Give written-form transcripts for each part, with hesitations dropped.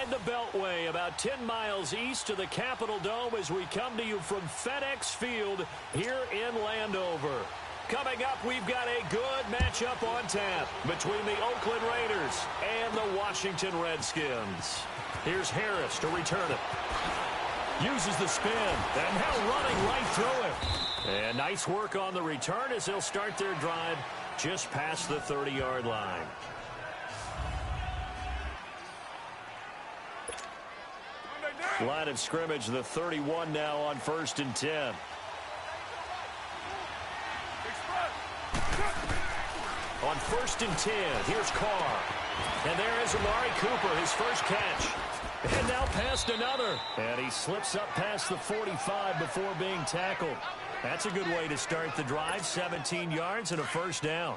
inside the Beltway, about 10 miles east of the Capitol Dome as we come to you from FedEx Field here in Landover. Coming up, we've got a good matchup on tap between the Oakland Raiders and the Washington Redskins. Here's Harris to return it. Uses the spin, and now running right through it. And nice work on the return as they'll start their drive just past the 30-yard line. Line of scrimmage, the 31 now on 1st and 10. On 1st and 10, here's Carr. And there is Amari Cooper, his first catch. And now past another. And he slips up past the 45 before being tackled. That's a good way to start the drive, 17 yards and a first down.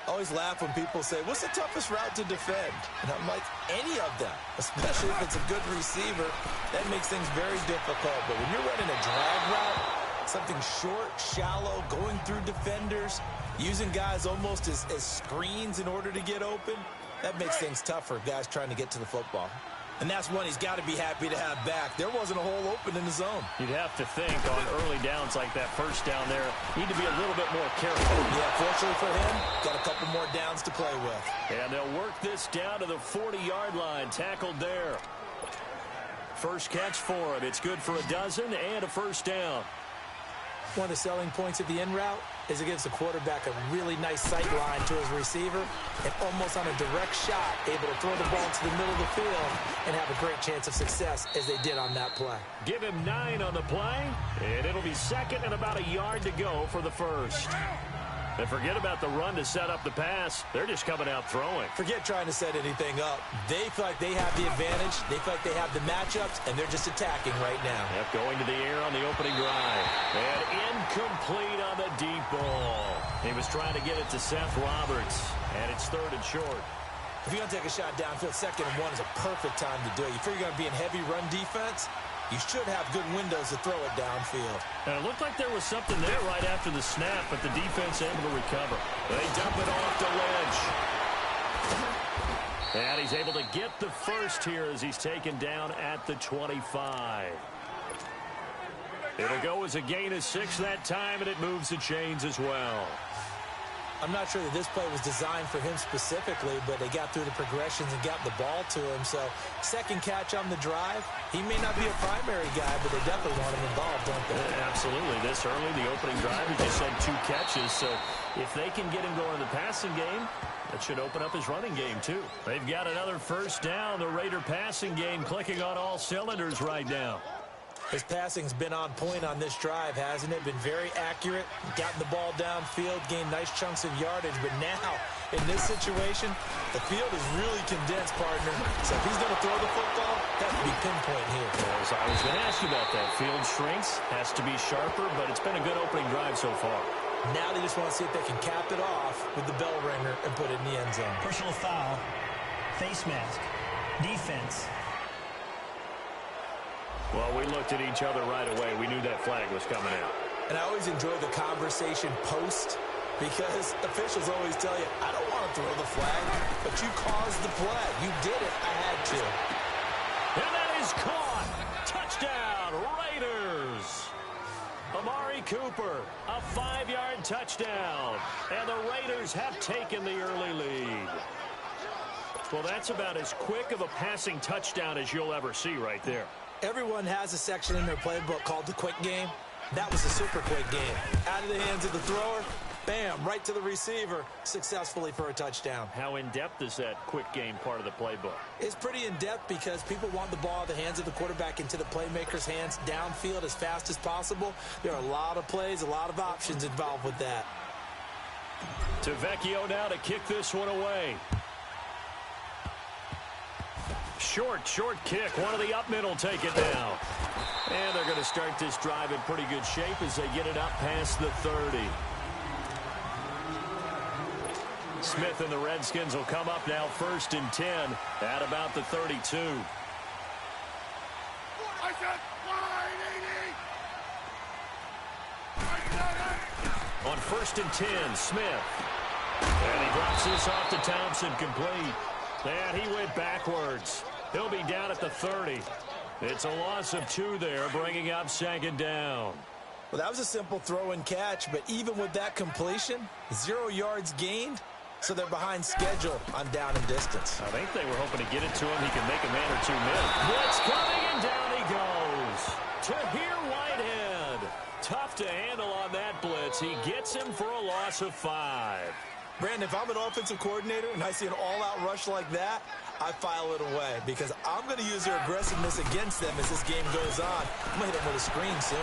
I always laugh when people say, what's the toughest route to defend? And I'm like, any of them, especially if it's a good receiver. That makes things very difficult. But when you're running a drag route, something short, shallow, going through defenders, using guys almost as screens in order to get open, that makes things tough for guys trying to get to the football. And that's one he's got to be happy to have back. There wasn't a hole open in the zone. You'd have to think on early downs like that first down there, need to be a little bit more careful. Yeah, fortunately for him, got a couple more downs to play with. And they'll work this down to the 40-yard line, tackled there. First catch for him. It's good for a dozen and a first down. One of the selling points of the in route is it gives the quarterback a really nice sight line to his receiver and almost on a direct shot able to throw the ball to the middle of the field and have a great chance of success as they did on that play. Give him 9 on the play, and it'll be second and about a yard to go for the first. And forget about the run to set up the pass. They're just coming out throwing. Forget trying to set anything up. They feel like they have the advantage. They feel like they have the matchups, and they're just attacking right now. Yep, going to the air on the opening drive. And incomplete on the deep ball. He was trying to get it to Seth Roberts, and it's 3rd and short. If you're going to take a shot downfield, 2nd and 1 is a perfect time to do it. You figure you're going to be in heavy run defense, you should have good windows to throw it downfield. And it looked like there was something there right after the snap, but the defense able to recover. They dump it off the ledge. And he's able to get the first here as he's taken down at the 25. It'll go as a gain of 6 that time, and it moves the chains as well. I'm not sure that this play was designed for him specifically, but they got through the progressions and got the ball to him. So, second catch on the drive. He may not be a primary guy, but they definitely want him involved, don't they? Absolutely. This early, the opening drive, he just had 2 catches. So, if they can get him going in the passing game, that should open up his running game, too. They've got another first down. The Raider passing game clicking on all cylinders right now. His passing's been on point on this drive, hasn't it? Been very accurate, gotten the ball downfield, gained nice chunks of yardage. But now, in this situation, the field is really condensed, partner. So if he's going to throw the football, that has to be pinpoint here. As I was going to ask you about that. Field shrinks, has to be sharper, but it's been a good opening drive so far. Now they just want to see if they can cap it off with the bell ringer and put it in the end zone. Personal foul, face mask, defense. Well, we looked at each other right away. We knew that flag was coming out. And I always enjoy the conversation post because officials always tell you, I don't want to throw the flag, but you caused the play. You did it. I had to. And that is caught. Touchdown, Raiders. Amari Cooper, a 5-yard touchdown. And the Raiders have taken the early lead. Well, that's about as quick of a passing touchdown as you'll ever see right there. Everyone has a section in their playbook called the quick game. That was a super quick game. Out of the hands of the thrower, bam, right to the receiver, successfully for a touchdown. How in-depth is that quick game part of the playbook? It's pretty in-depth because people want the ball out of the hands of the quarterback into the playmaker's hands downfield as fast as possible. There are a lot of plays, a lot of options involved with that. To Vecchio now to kick this one away. Short kick. One of the up men will take it down. And they're going to start this drive in pretty good shape as they get it up past the 30. Smith and the Redskins will come up now 1st and 10 at about the 32. On 1st and 10, Smith. And he drops this off to Thompson, complete. And he went backwards. He'll be down at the 30. It's a loss of 2 there, bringing up 2nd down. Well, that was a simple throw and catch, but even with that completion, 0 yards gained, so they're behind schedule on down and distance. I think they were hoping to get it to him. He can make a man or 2 miss. Blitz coming, and down he goes. Tahir Whitehead. Tough to handle on that blitz. He gets him for a loss of 5. Brandon, if I'm an offensive coordinator and I see an all-out rush like that, I file it away because I'm going to use their aggressiveness against them as this game goes on. I'm going to hit them with a screen soon.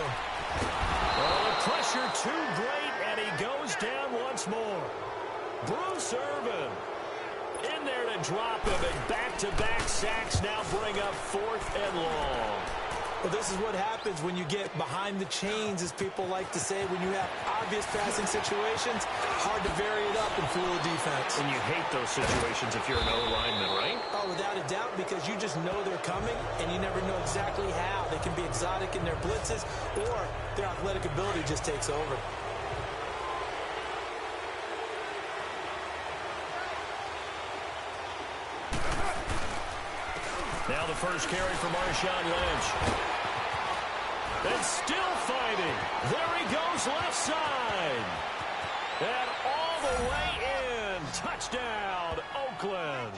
Well, the pressure too great, and he goes down once more. Bruce Irvin in there to drop him, and back-to-back sacks now bring up 4th and long. Well, this is what happens when you get behind the chains, as people like to say. When you have obvious passing situations, hard to vary it up and fool a defense. And you hate those situations if you're an O-lineman, right? Oh, without a doubt, because you just know they're coming, and you never know exactly how. They can be exotic in their blitzes, or their athletic ability just takes over. Now the first carry for Marshawn Lynch. And still fighting. There he goes left side. And all the way in. Touchdown, Oakland.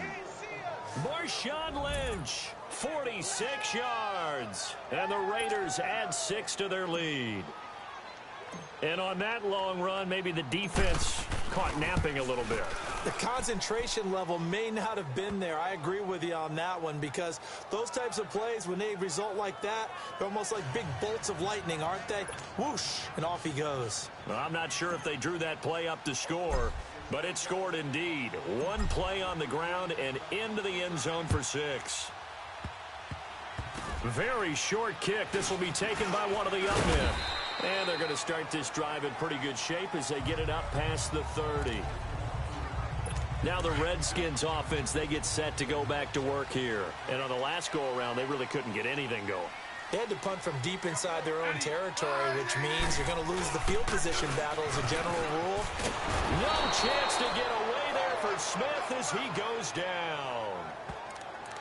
Marshawn Lynch, 46 yards. And the Raiders add 6 to their lead. And on that long run, maybe the defense caught napping a little bit. The concentration level may not have been there. I agree with you on that one, because those types of plays, when they result like that, they're almost like big bolts of lightning, aren't they? Whoosh, and off he goes. Well, I'm not sure if they drew that play up to score, but it scored indeed. One play on the ground and into the end zone for 6. Very short kick. This will be taken by one of the young men. And they're going to start this drive in pretty good shape as they get it up past the 30. Now the Redskins offense, they get set to go back to work here. And on the last go-around, they really couldn't get anything going. They had to punt from deep inside their own territory, which means you're going to lose the field position battle as a general rule. No chance to get away there for Smith as he goes down.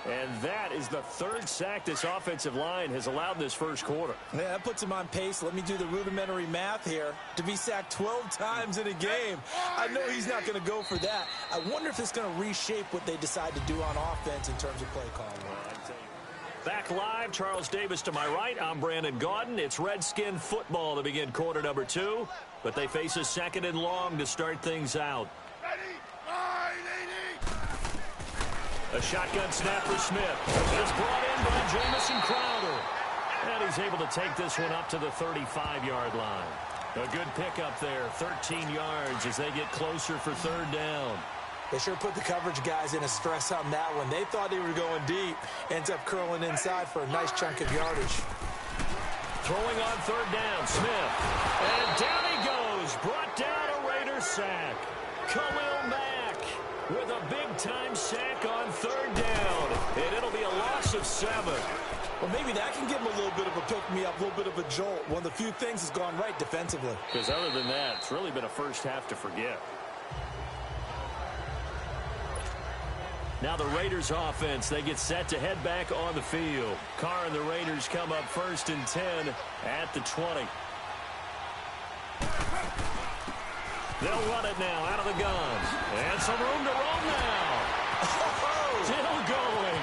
And that is the 3rd sack this offensive line has allowed this first quarter. Yeah, that puts him on pace. Let me do the rudimentary math here. To be sacked 12 times in a game, I know he's not going to go for that. I wonder if it's going to reshape what they decide to do on offense in terms of play calling. Back live, Charles Davis to my right. I'm Brandon Gaudin. It's Redskin football to begin quarter number 2, but they face a 2nd and long to start things out. A shotgun snap for Smith. It's brought in by Jamison Crowder. And he's able to take this one up to the 35-yard line. A good pickup there, 13 yards as they get closer for 3rd down. They sure put the coverage guys in a stress on that one. They thought they were going deep. Ends up curling inside for a nice chunk of yardage. Throwing on 3rd down, Smith. And down he goes. Brought down a Raiders sack. Khalil Mack with a big-time sack on 3rd down. And it'll be a loss of 7. Well, maybe that can give him a little bit of a pick-me-up, a little bit of a jolt. One of the few things that's gone right defensively. Because other than that, it's really been a first half to forget. Now the Raiders offense, they get set to head back on the field. Carr and the Raiders come up 1st and 10 at the 20. They'll run it now out of the gun. And some room to roam now. Still going.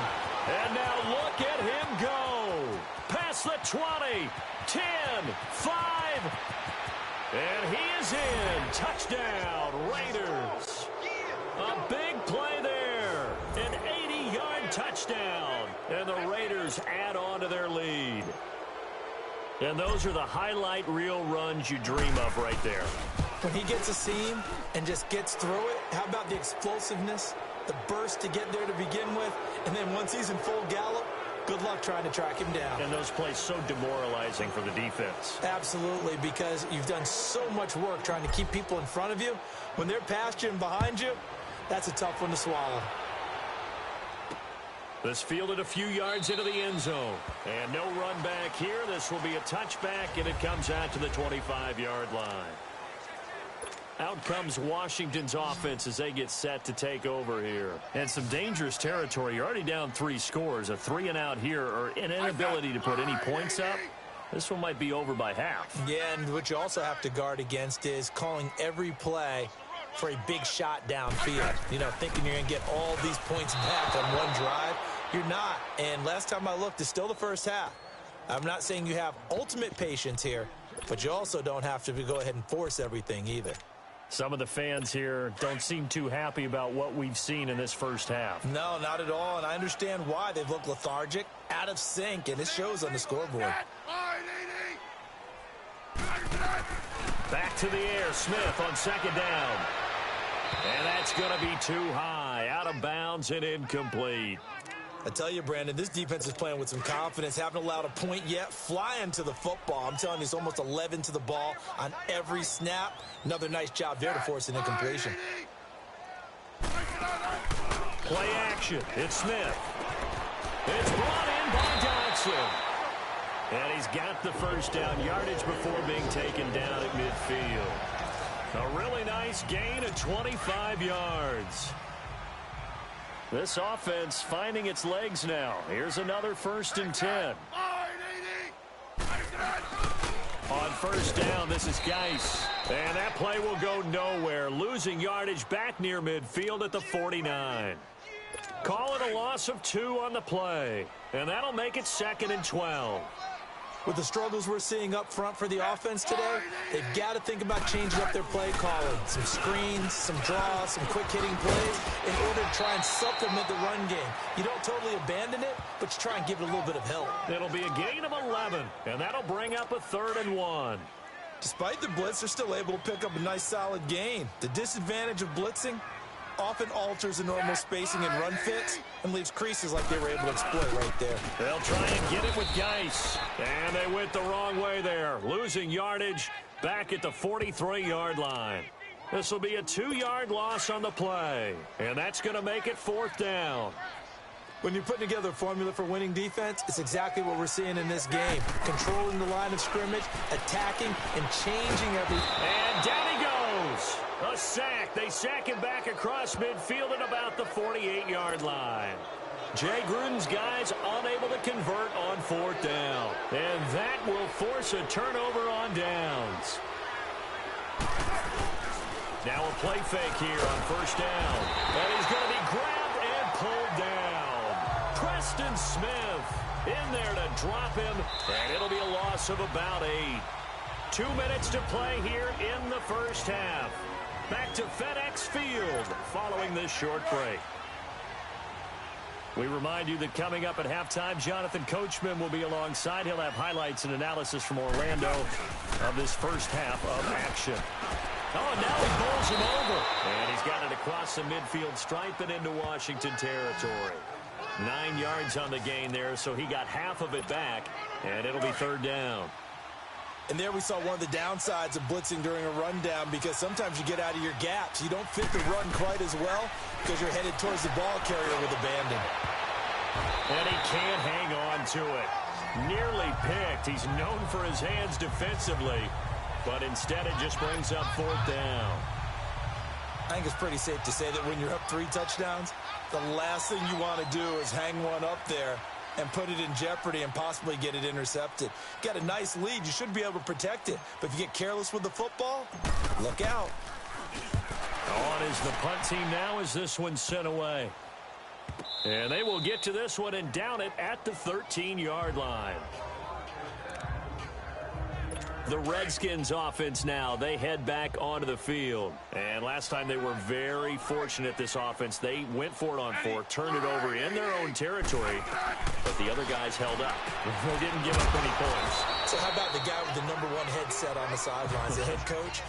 And now look at him go. Past the 20, 10, 5. And he is in. Touchdown, Raiders. A big play there. An 80-yard touchdown. And the Raiders add on to their lead. And those are the highlight reel runs you dream of right there. When he gets a seam and just gets through it, how about the explosiveness, the burst to get there to begin with, and then once he's in full gallop, good luck trying to track him down. And those plays so demoralizing for the defense. Absolutely, because you've done so much work trying to keep people in front of you. When they're past you and behind you, that's a tough one to swallow. This fielded a few yards into the end zone. And no run back here. This will be a touchback, and it comes out to the 25-yard line. Out comes Washington's offense as they get set to take over here. And some dangerous territory. You're already down 3 scores. A 3-and-out here, or an inability to put any points up. This one might be over by half. Yeah, and what you also have to guard against is calling every play for a big shot downfield. You know, thinking you're going to get all these points back on one drive. You're not. And last time I looked, it's still the first half. I'm not saying you have ultimate patience here, but you also don't have to go ahead and force everything either. Some of the fans here don't seem too happy about what we've seen in this first half. No, not at all, and I understand why. They've looked lethargic, out of sync, and it shows on the scoreboard. Back to the air, Smith on second down. And that's going to be too high, out of bounds and incomplete. I tell you, Brandon, this defense is playing with some confidence. Haven't allowed a point yet. Flying to the football. I'm telling you, it's almost 11 to the ball on every snap. Another nice job there to force an incompletion. Play action. It's Smith. It's brought in by Dodson. And he's got the first down yardage before being taken down at midfield. A really nice gain of 25 yards. This offense finding its legs now. Here's another 1st and 10. On first down, this is Geis. And that play will go nowhere. Losing yardage back near midfield at the 49. Call it a loss of 2 on the play. And that'll make it 2nd and 12. With the struggles we're seeing up front for the offense today, they've got to think about changing up their play calling. Some screens, some draws, some quick-hitting plays in order to try and supplement the run game. You don't totally abandon it, but you try and give it a little bit of help. It'll be a gain of 11, and that'll bring up a 3rd and 1. Despite the blitz, they're still able to pick up a nice, solid gain. The disadvantage of blitzing often alters the normal spacing and run fits and leaves creases like they were able to exploit right there. They'll try and get it with Geis. And they went the wrong way there. Losing yardage back at the 43-yard line. This will be a 2-yard loss on the play. And that's going to make it 4th down. When you're putting together a formula for winning defense, it's exactly what we're seeing in this game. Controlling the line of scrimmage, attacking, and changing everything. And down he goes. A sack. They sack him back across midfield at about the 48-yard line. Jay Gruden's guys unable to convert on 4th down. And that will force a turnover on downs. Now a play fake here on 1st down. And he's going to be grabbed and pulled down. Preston Smith in there to drop him. And it'll be a loss of about 8. 2 minutes to play here in the first half. Back to FedEx Field following this short break. We remind you that coming up at halftime, Jonathan Coachman will be alongside. He'll have highlights and analysis from Orlando of this first half of action. Oh, and now he bowls him over. And he's got it across the midfield stripe and into Washington territory. 9 yards on the gain there, so he got half of it back, and it'll be 3rd down. And there we saw one of the downsides of blitzing during a rundown, because sometimes you get out of your gaps. You don't fit the run quite as well because you're headed towards the ball carrier with abandon. And he can't hang on to it. Nearly picked. He's known for his hands defensively, but instead it just brings up 4th down. I think it's pretty safe to say that when you're up 3 touchdowns, the last thing you want to do is hang one up there and put it in jeopardy and possibly get it intercepted. Got a nice lead. You should be able to protect it. But if you get careless with the football, look out. On is the punt team now as this one's sent away. And they will get to this one and down it at the 13-yard line. The Redskins offense now, they head back onto the field. And last time they were very fortunate, this offense. They went for it on 4, turned it over in their own territory, but the other guys held up. They didn't give up any points. So how about the guy with the #1 headset on the sidelines, the head coach?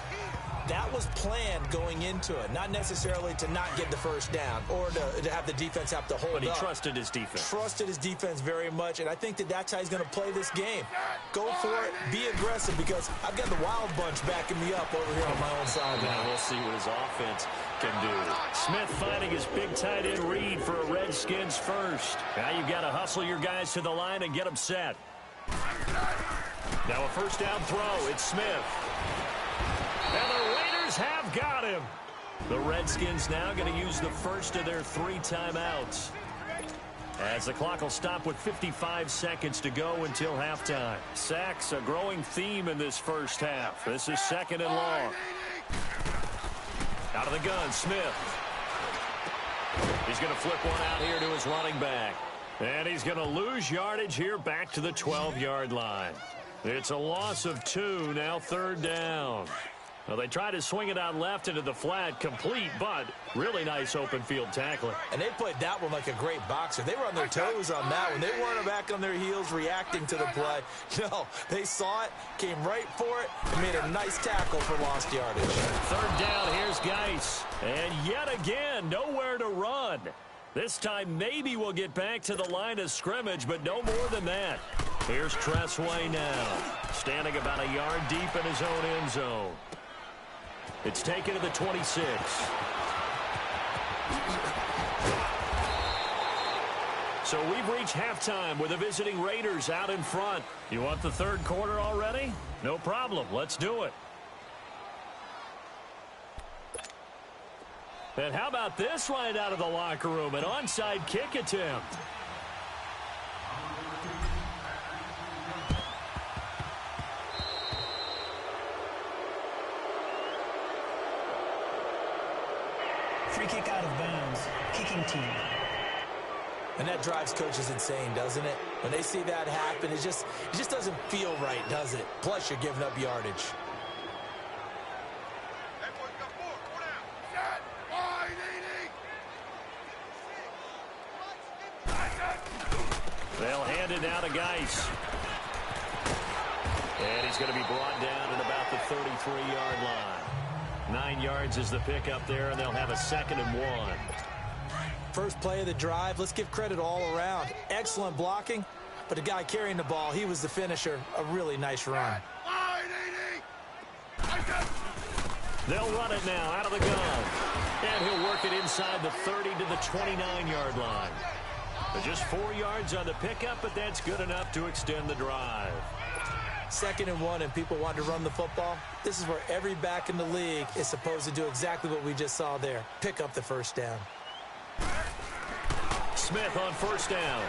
That was planned going into it, not necessarily to not get the first down or to have the defense have to hold up. But he trusted his defense. Trusted his defense very much, and I think that that's how he's going to play this game. Go for it, be aggressive, because I've got the wild bunch backing me up over here on my own side. Now we'll see what his offense can do. Smith finding his big tight end read for a Redskins first. Now you've got to hustle your guys to the line and get them set. Now a first down throw. It's Smith. And the Raiders receivers have got him. The Redskins now going to use the first of their 3 timeouts, as the clock will stop with 55 seconds to go until halftime. Sacks, a growing theme in this first half. This is 2nd and long. Out of the gun, Smith. He's going to flip one out here to his running back. And he's going to lose yardage here back to the 12-yard line. It's a loss of 2, now 3rd down. Well, they tried to swing it out left into the flat, complete, but really nice open field tackling. And they played that one like a great boxer. They were on their toes on that one. They weren't back on their heels reacting to the play. No, they saw it, came right for it, and made a nice tackle for lost yardage. 3rd down, here's Geis. And yet again, nowhere to run. This time maybe we'll get back to the line of scrimmage, but no more than that. Here's Tressway now, standing about a yard deep in his own end zone. It's taken to the 26. So we've reached halftime with the visiting Raiders out in front. You want the 3rd quarter already? No problem. Let's do it. And how about this right out of the locker room? An onside kick attempt. Free kick out of bounds. Kicking team. And that drives coaches insane, doesn't it? When they see that happen, it just doesn't feel right, does it? Plus, you're giving up yardage. They'll hand it now to Geis. And he's going to be brought down at about the 33-yard line. 9 yards is the pickup there, and they'll have a 2nd and 1. First play of the drive, let's give credit all around. Excellent blocking, but the guy carrying the ball, he was the finisher. A really nice run. They'll run it now out of the gun. And he'll work it inside the 30 to the 29-yard line. Just 4 yards on the pickup, but that's good enough to extend the drive. 2nd and 1, and people want to run the football. This is where every back in the league is supposed to do exactly what we just saw there. Pick up the 1st down. Smith on 1st down.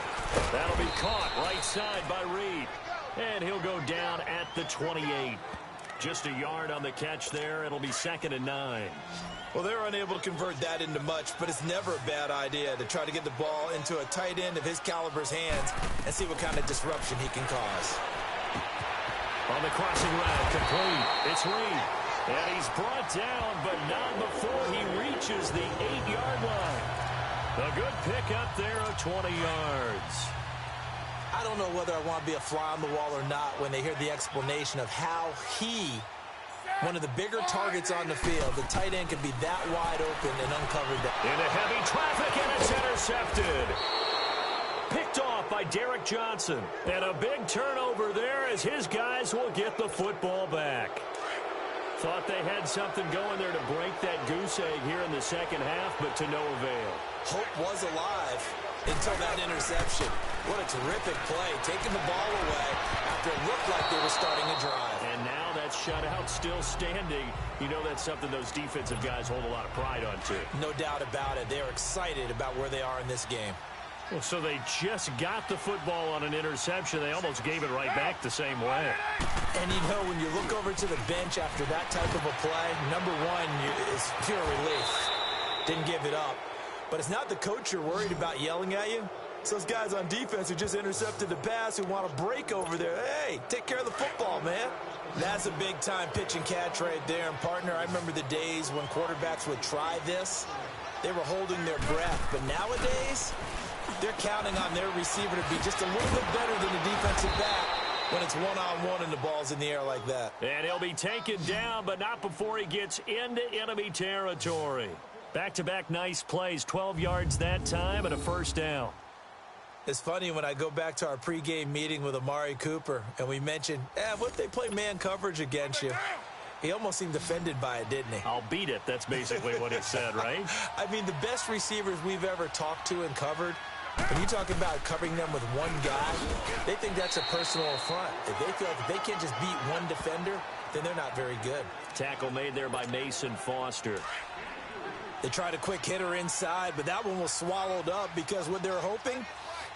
That'll be caught right side by Reed. And he'll go down at the 28. Just a yard on the catch there. It'll be 2nd and 9. Well, they're unable to convert that into much, but it's never a bad idea to try to get the ball into a tight end of his caliber's hands and see what kind of disruption he can cause. On the crossing route, complete. It's Reed. And he's brought down, but not before he reaches the 8-yard line. A good pickup there of 20 yards. I don't know whether I want to be a fly on the wall or not when they hear the explanation of how he, one of the bigger targets on the field, the tight end could be that wide open and uncovered that. Into heavy traffic, and it's intercepted. Picked off by Derek Johnson. And a big turnover there as his guys will get the football back. Thought they had something going there to break that goose egg here in the 2nd half, but to no avail. Hope was alive until that interception. What a terrific play, taking the ball away after it looked like they were starting a drive. And now that shutout still standing. You know that's something those defensive guys hold a lot of pride on, too. No doubt about it. They're excited about where they are in this game. Well, so they just got the football on an interception. They almost gave it right back the same way. And, you know, when you look over to the bench after that type of a play, number one is pure relief. Didn't give it up. But it's not the coach you're worried about yelling at you. It's those guys on defense who just intercepted the pass who want to break over there. Hey, take care of the football, man. That's a big-time pitch and catch right there. And, partner, I remember the days when quarterbacks would try this. They were holding their breath. But nowadays, they're counting on their receiver to be just a little bit better than the defensive back when it's one-on-one and the ball's in the air like that. And he'll be taken down, but not before he gets into enemy territory. Back-to-back nice plays, 12 yards that time and a 1st down. It's funny when I go back to our pregame meeting with Amari Cooper and we mentioned, what if they play man coverage against you? He almost seemed offended by it, didn't he? I'll beat it. That's basically what he said, right? I mean, the best receivers we've ever talked to and covered, when you talk about covering them with one guy, they think that's a personal affront. If they feel like if they can't just beat one defender, then they're not very good. Tackle made there by Mason Foster. They tried a quick hitter inside, but that one was swallowed up because what they're hoping,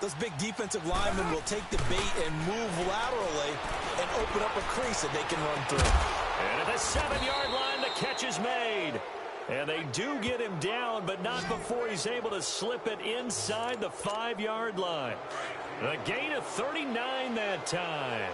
those big defensive linemen will take the bait and move laterally and open up a crease that they can run through. And at the 7-yard line, the catch is made. And they do get him down, but not before he's able to slip it inside the 5-yard line. A gain of 39 that time.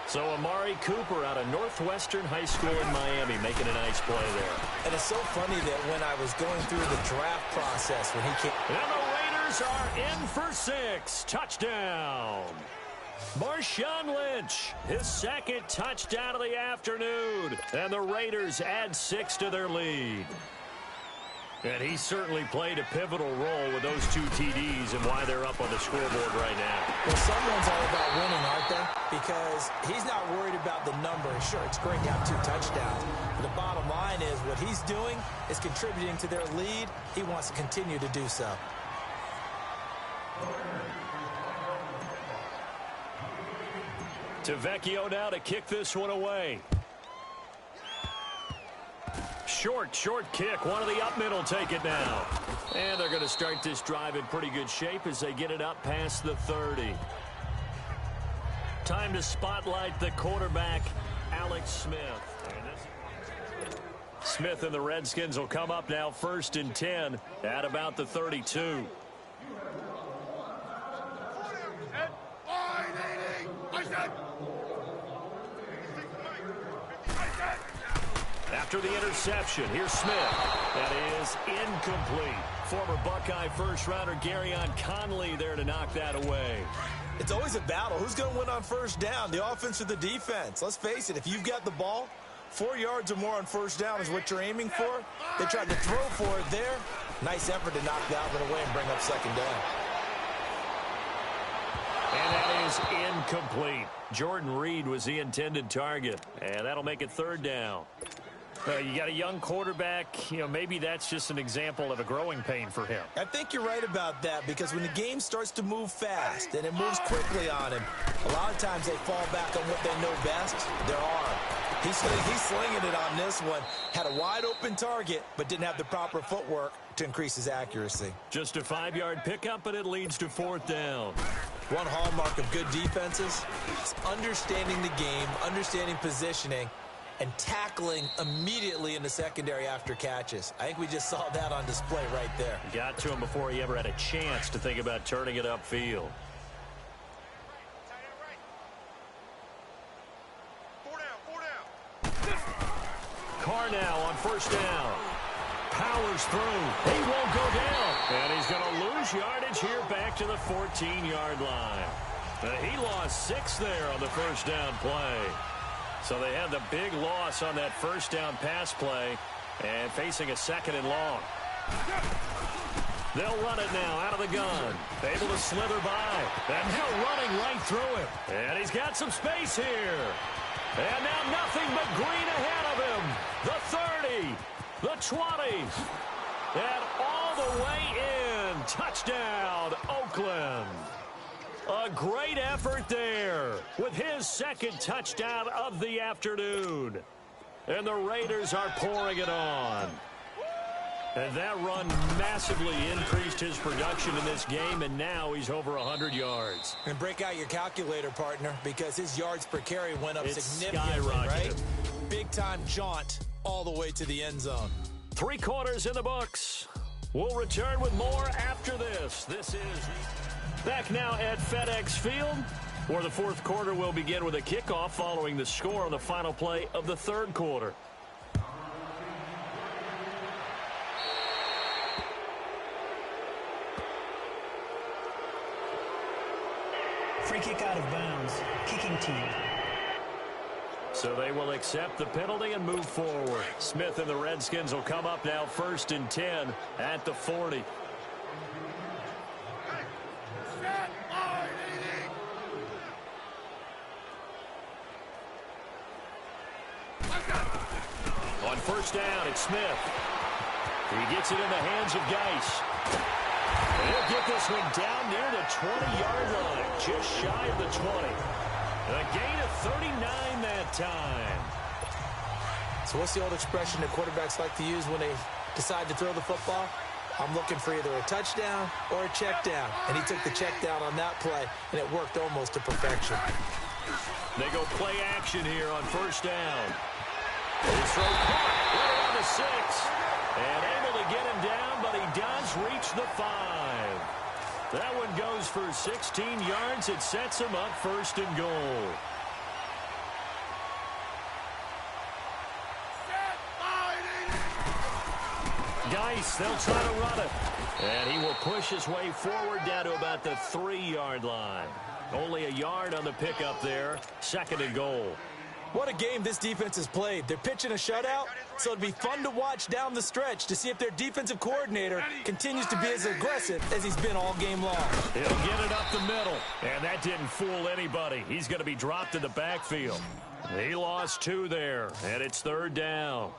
So Amari Cooper out of Northwestern High School in Miami making a nice play there. And it's so funny that when I was going through the draft process when he came... And the Raiders are in for 6. Touchdown. Marshawn Lynch, his second touchdown of the afternoon. And the Raiders add 6 to their lead. And he certainly played a pivotal role with those 2 TDs and why they're up on the scoreboard right now. Well, someone's all about winning, aren't they? Because he's not worried about the number. Sure, it's great to have 2 touchdowns. But the bottom line is what he's doing is contributing to their lead. He wants to continue to do so. Tavecchio now to kick this one away. Short kick. One of the up middle take it now. And they're going to start this drive in pretty good shape as they get it up past the 30. Time to spotlight the quarterback, Alex Smith. Smith and the Redskins will come up now 1st and 10 at about the 32. After the interception, here's Smith. That is incomplete. Former Buckeye first-rounder Garyon Conley there to knock that away. It's always a battle. Who's going to win on first down, the offense or the defense? Let's face it, if you've got the ball, 4 yards or more on first down is what you're aiming for. They tried to throw for it there. Nice effort to knock that one away and bring up 2nd down. And that is incomplete. Jordan Reed was the intended target, and that'll make it 3rd down. You got a young quarterback, maybe that's just an example of a growing pain for him. I think you're right about that because when the game starts to move fast and it moves quickly on him, a lot of times they fall back on what they know best, their arm. He's slinging it on this one. Had a wide open target, but didn't have the proper footwork to increase his accuracy. Just a 5-yard pickup, and it leads to 4th down. One hallmark of good defenses is understanding the game, understanding positioning, and tackling immediately in the secondary after catches. I think we just saw that on display right there. Got to him before he ever had a chance to think about turning it upfield. Carr now on 1st down. Powers through. He won't go down. And he's going to lose yardage here back to the 14-yard line. He lost 6 there on the 1st down play. So they had the big loss on that 1st down pass play and facing a 2nd and long. They'll run it now out of the gun. Able to slither by. And now running right through it. And he's got some space here. And now nothing but green ahead of him. The 30, the 20, and all the way in. Touchdown, Oakland. A great effort there with his 2nd touchdown of the afternoon. And the Raiders are pouring it on. And that run massively increased his production in this game, and now he's over 100 yards. And break out your calculator, partner, because his yards per carry went up significantly, skyrocketed. right? Big-time jaunt all the way to the end zone. 3 quarters in the books. We'll return with more after this. This is back now at FedEx Field, where the 4th quarter will begin with a kickoff following the score on the final play of the 3rd quarter. Free kick out of bounds. Kicking team. So they will accept the penalty and move forward. Smith and the Redskins will come up now 1st and 10 at the 40. On 1st down, it's Smith. He gets it in the hands of Geis. And he'll get this one down near the 20-yard line, just shy of the 20. A gain of 39 that time. So what's the old expression that quarterbacks like to use when they decide to throw the football? I'm looking for either a touchdown or a check down. And he took the check down on that play, and it worked almost to perfection. They go play action here on first down. His throw caught right around the 6. And able to get him down, but he does reach the 5. That one goes for 16 yards. It sets him up first and goal. Geis, they'll try to run it. And he will push his way forward down to about the 3-yard line. Only a yard on the pickup there. Second and goal. What a game this defense has played. They're pitching a shutout, so it'd be fun to watch down the stretch to see if their defensive coordinator continues to be as aggressive as he's been all game long. He'll get it up the middle, and that didn't fool anybody. He's going to be dropped in the backfield. He lost 2 there, and it's third down.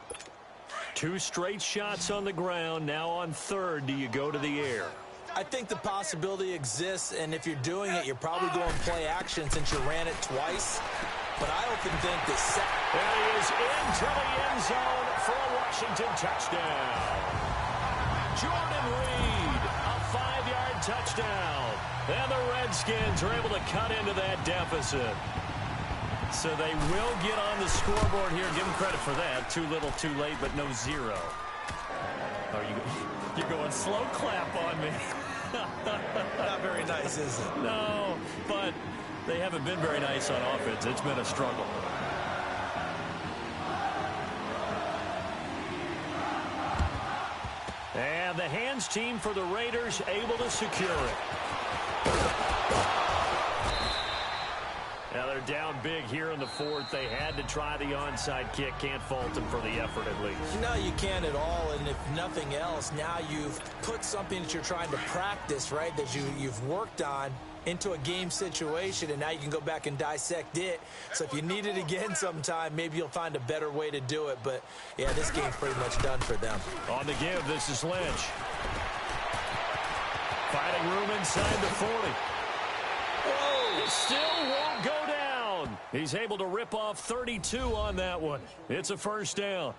2 straight shots on the ground. Now on third, do you go to the air? I think the possibility exists, and if you're doing it, you're probably going play action since you ran it twice. But I often think that... There he is into the end zone for a Washington touchdown. Jordan Reed, a 5-yard touchdown. And the Redskins are able to cut into that deficit. So they will get on the scoreboard here. Give them credit for that. Too little, too late, but no 0. You're going slow clap on me. Not very nice, is it? No, but they haven't been very nice on offense. It's been a struggle. And the hands team for the Raiders able to secure it. Now they're down big here in the 4th. They had to try the onside kick. Can't fault them for the effort at least. No, you can't at all. And if nothing else, now you've put something that you're trying to practice, right, that you've worked on into a game situation, and now you can go back and dissect it. So if you need it again sometime, maybe you'll find a better way to do it. But, yeah, this game's pretty much done for them. On the give, this is Lynch. Finding room inside the 40. Whoa! It still won't go down. He's able to rip off 32 on that one. It's a first down.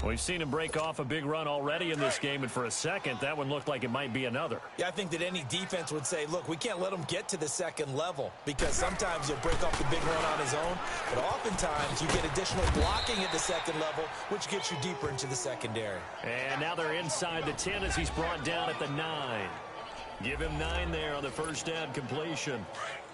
We've seen him break off a big run already in this game, and for a second, that one looked like it might be another. Yeah, I think that any defense would say, look, we can't let him get to the second level, because sometimes he'll break off the big run on his own, but oftentimes you get additional blocking at the second level, which gets you deeper into the secondary. And now they're inside the 10 as he's brought down at the 9. Give him 9 there on the first down completion.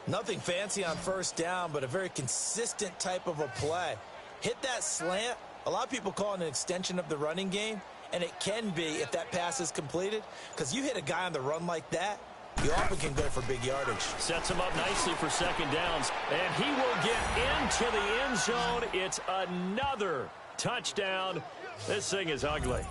Nothing fancy on first down, but a very consistent type of a play. Hit that slant. A lot of people call it an extension of the running game, and it can be if that pass is completed, because you hit a guy on the run like that, you often can go for big yardage. Sets him up nicely for second downs, and he will get into the end zone. It's another touchdown. This thing is ugly.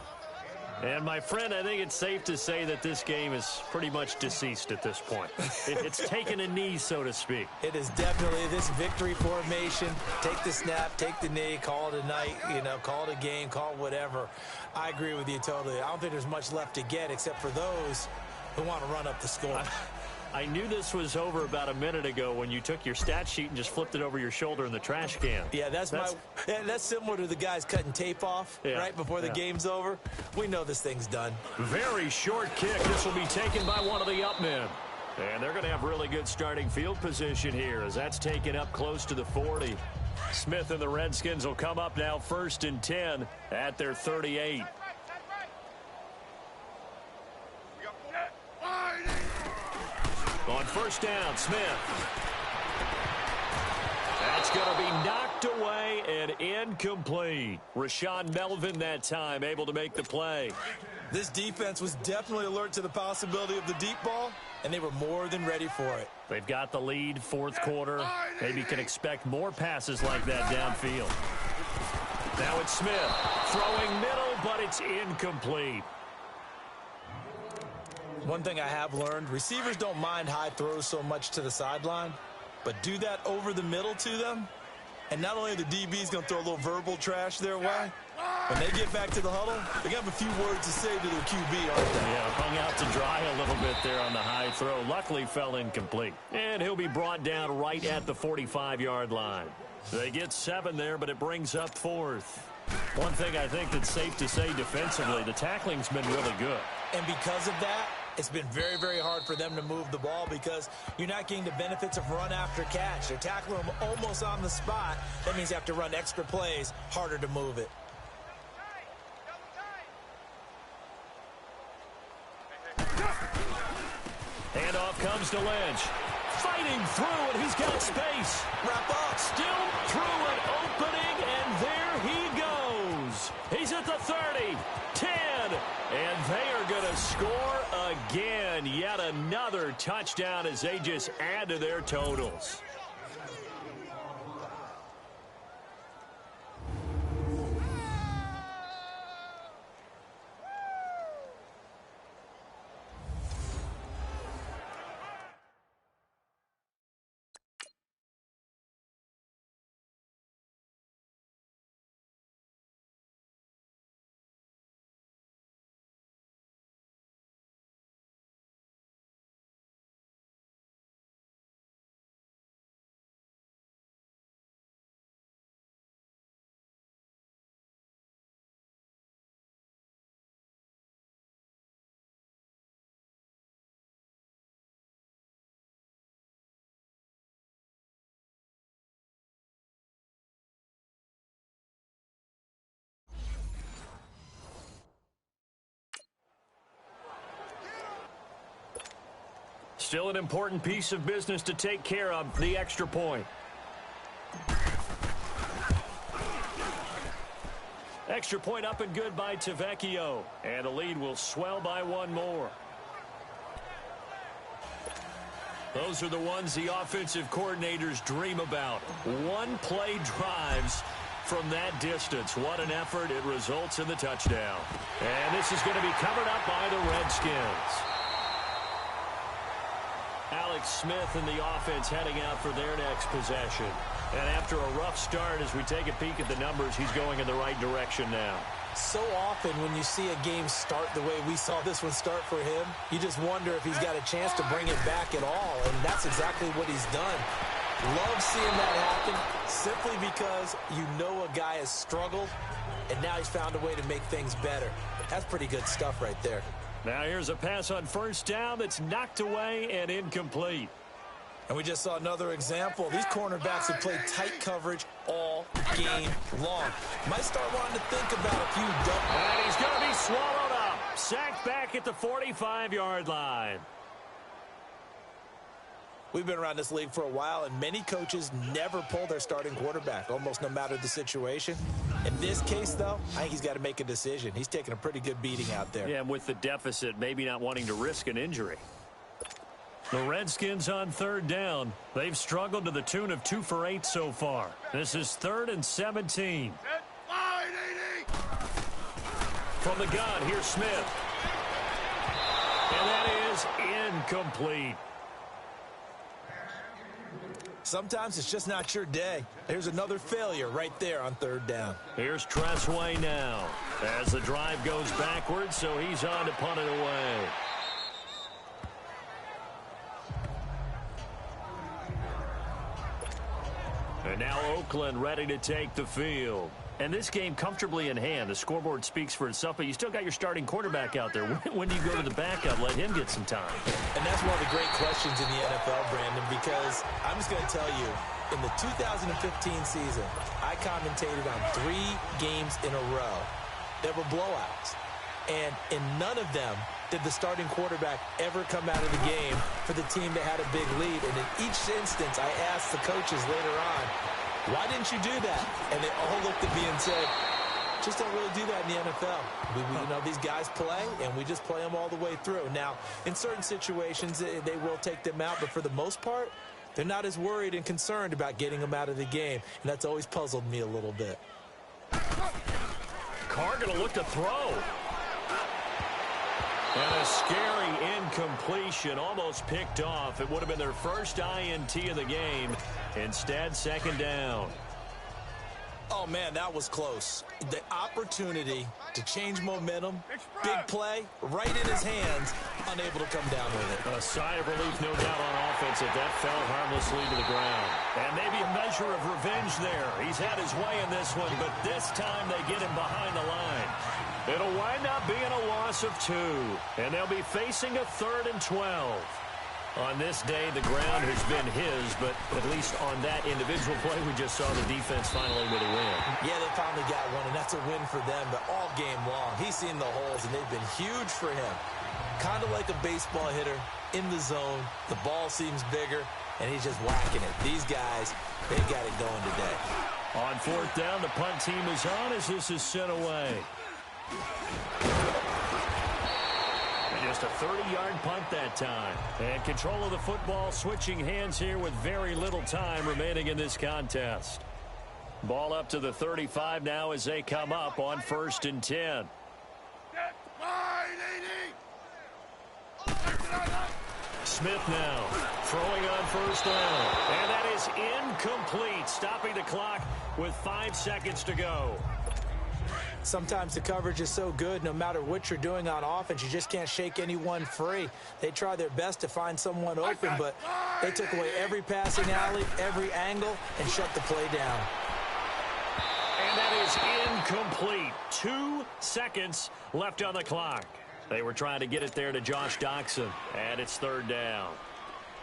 And, my friend, I think it's safe to say that this game is pretty much deceased at this point. It's taken a knee, so to speak. It is definitely this victory formation. Take the snap, take the knee, call it a night, call it a game, call it whatever. I agree with you totally. I don't think there's much left to get except for those who want to run up the score. I knew this was over about a minute ago when you took your stat sheet and just flipped it over your shoulder in the trash can. Yeah, that's similar to the guys cutting tape off right before the game's over. We know this thing's done. Very short kick. This will be taken by one of the up men. And they're going to have really good starting field position here as that's taken up close to the 40. Smith and the Redskins will come up now 1st and 10 at their 38. On first down, Smith. That's going to be knocked away and incomplete. Rashawn Melvin that time able to make the play. This defense was definitely alert to the possibility of the deep ball, and they were more than ready for it. They've got the lead, 4th quarter. Maybe can expect more passes like that downfield. Now it's Smith. Throwing middle, but it's incomplete. One thing I have learned, receivers don't mind high throws so much to the sideline, but do that over the middle to them, And not only are the DBs going to throw a little verbal trash their way, when they get back to the huddle, they're going to have a few words to say to their QB, aren't they? Yeah, hung out to dry a little bit there on the high throw. Luckily fell incomplete. And he'll be brought down right at the 45-yard line. They get 7 there, but it brings up 4th. One thing I think that's safe to say defensively, the tackling's been really good. And because of that, it's been very, very hard for them to move the ball because you're not getting the benefits of run after catch. They're tackling them almost on the spot. That means you have to run extra plays, harder to move it. Handoff comes to Lynch. Fighting through, and he's got space. Wrap up. Still through an opening, and there he goes. He's at the 30, 10, and they are going to score again. Yet another touchdown as they just add to their totals. Still an important piece of business to take care of, the extra point. Extra point up and good by Tavecchio. And the lead will swell by 1 more. Those are the ones the offensive coordinators dream about. One-play drives from that distance. What an effort. It results in the touchdown. And this is going to be covered up by the Redskins. Alex Smith and the offense heading out for their next possession. And after a rough start, as we take a peek at the numbers, he's going in the right direction now. So often when you see a game start the way we saw this one start for him, you just wonder if he's got a chance to bring it back at all. And that's exactly what he's done. Love seeing that happen simply because you know a guy has struggled, and now he's found a way to make things better. That's pretty good stuff right there. Now here's a pass on first down that's knocked away and incomplete. And we just saw another example. These cornerbacks have played tight coverage all game long. Might start wanting to think about a few double. And he's going to be swallowed up. Sacked back at the 45-yard line. We've been around this league for a while, and many coaches never pull their starting quarterback, almost no matter the situation. In this case, though, I think he's got to make a decision. He's taking a pretty good beating out there. Yeah, and with the deficit, maybe not wanting to risk an injury. The Redskins on third down. They've struggled to the tune of 2 for 8 so far. This is 3rd and 17. From the gun, here's Smith. And that is incomplete. Sometimes it's just not your day. There's another failure right there on third down. Here's Tressway now as the drive goes backwards, so he's on to punt it away. And now Oakland ready to take the field. And this game comfortably in hand. The scoreboard speaks for itself, but you still got your starting quarterback out there. When do you go to the backup? Let him get some time. And that's one of the great questions in the NFL, Brandon, because I'm just going to tell you, in the 2015 season, I commentated on 3 games in a row. There were blowouts. And in none of them did the starting quarterback ever come out of the game for the team that had a big lead. And in each instance, I asked the coaches later on, why didn't you do that? And they all looked at me and said, just don't really do that in the NFL. You know, these guys play, and we just play them all the way through. Now, in certain situations, they will take them out, but for the most part, they're not as worried and concerned about getting them out of the game, and that's always puzzled me a little bit. Carr going to look to throw. And a scary incompletion, almost picked off. It would have been their first INT of the game. Instead, second down. Oh, man, that was close. The opportunity to change momentum, big play, right in his hands, unable to come down with it. A sigh of relief, no doubt, on offense that fell harmlessly to the ground. And maybe a measure of revenge there. He's had his way in this one, but this time they get him behind the line. It'll wind up being a loss of 2, and they'll be facing a 3rd and 12. On this day, the ground has been his, but at least on that individual play, we just saw the defense finally with a win. Yeah, they finally got one, and that's a win for them, but all game long, he's seen the holes, and they've been huge for him. Kind of like a baseball hitter in the zone. The ball seems bigger, and he's just whacking it. These guys, they got it going today. On 4th down, the punt team is on as this is sent away. Just a 30-yard punt that time. And control of the football switching hands here with very little time remaining in this contest. Ball up to the 35 now as they come up on 1st and 10. Smith now throwing on 1st down. And that is incomplete, stopping the clock with 5 seconds to go. Sometimes the coverage is so good, no matter what you're doing on offense, you just can't shake anyone free. They try their best to find someone open, but they took away every passing alley, every angle, and shut the play down. And that is incomplete. 2 seconds left on the clock. They were trying to get it there to Josh Doxson, and it's 3rd down.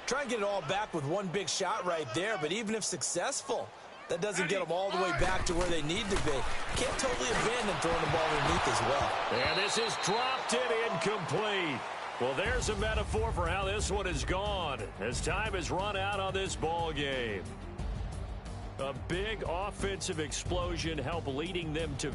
Try and get it all back with one big shot right there, but even if successful, that doesn't get them all the way back to where they need to be. Can't totally abandon throwing the ball underneath as well. And this is dropped it incomplete. Well, there's a metaphor for how this one is gone as time has run out on this ball game. A big offensive explosion helped leading them to